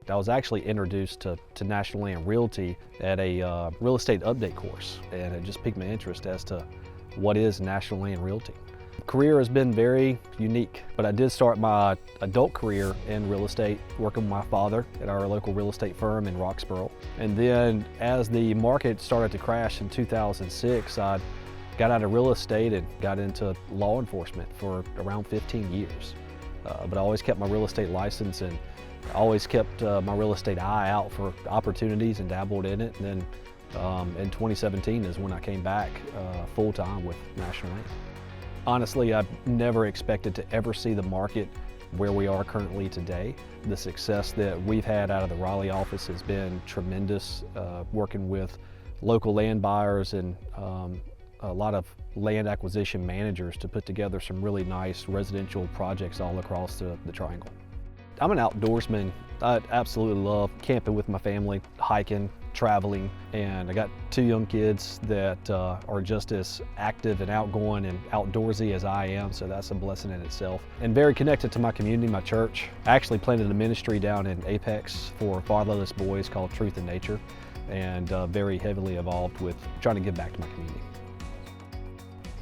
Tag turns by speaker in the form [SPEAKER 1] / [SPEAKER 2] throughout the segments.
[SPEAKER 1] I was actually introduced to National Land Realty at a real estate update course, and it just piqued my interest as to what is National Land Realty. Career has been very unique, but I did start my adult career in real estate working with my father at our local real estate firm in Roxborough. And then as the market started to crash in 2006, I got out of real estate and got into law enforcement for around 15 years. But I always kept my real estate license and always kept my real estate eye out for opportunities and dabbled in it. And then in 2017 is when I came back full-time with National Land. Honestly, I've never expected to ever see the market where we are currently today. The success that we've had out of the Raleigh office has been tremendous, working with local land buyers and a lot of land acquisition managers to put together some really nice residential projects all across the Triangle. I'm an outdoorsman. I absolutely love camping with my family, hiking, traveling, and I got 2 young kids that are just as active and outgoing and outdoorsy as I am, so that's a blessing in itself. And very connected to my community, my church. I actually planted a ministry down in Apex for fatherless boys called Truth in Nature, and very heavily involved with trying to give back to my community.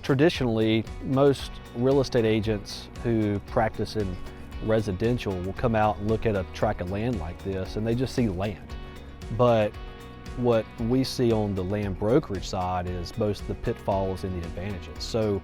[SPEAKER 1] Traditionally, most real estate agents who practice in residential will come out and look at a tract of land like this and they just see land. But what we see on the land brokerage side is both the pitfalls and the advantages. So,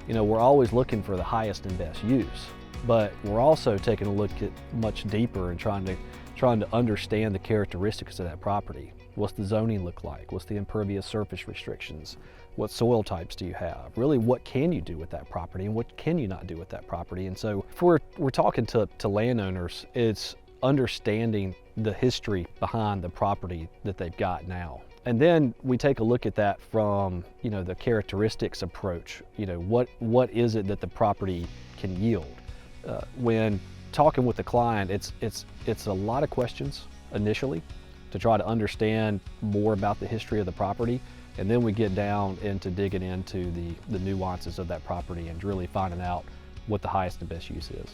[SPEAKER 1] we're always looking for the highest and best use, but we're also taking a look at much deeper and trying to understand the characteristics of that property. What's the zoning look like? What's the impervious surface restrictions? What soil types do you have? Really, what can you do with that property and what can you not do with that property? And so if we're talking to landowners, it's understanding the history behind the property that they've got now. And then we take a look at that from, the characteristics approach. What is it that the property can yield? When talking with the client, it's a lot of questions initially to try to understand more about the history of the property. And then we get down into digging into the nuances of that property and really finding out what the highest and best use is.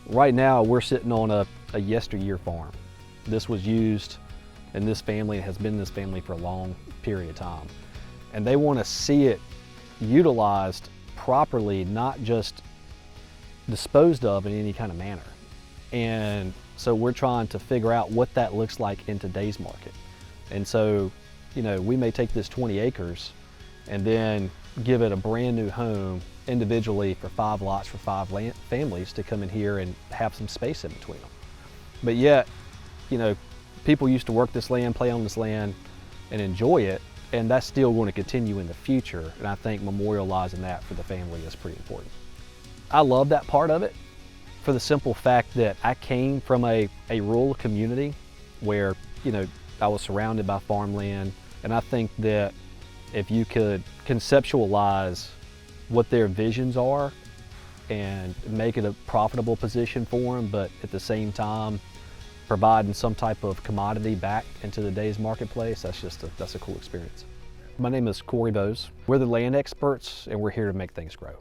[SPEAKER 1] Right now, we're sitting on a yesteryear farm. This was used in this family, it has been in this family for a long period of time. And they want to see it utilized properly, not just disposed of in any kind of manner. And so we're trying to figure out what that looks like in today's market. And so, we may take this 20 acres and then give it a brand new home individually for 5 lots for 5 families to come in here and have some space in between them. But yet, people used to work this land, play on this land, and enjoy it, and that's still going to continue in the future. And I think memorializing that for the family is pretty important. I love that part of it for the simple fact that I came from a rural community where, I was surrounded by farmland, and I think that if you could conceptualize what their visions are and make it a profitable position for them, but at the same time providing some type of commodity back into the day's marketplace, that's a cool experience. My name is Cory. We're the land experts, and we're here to make things grow.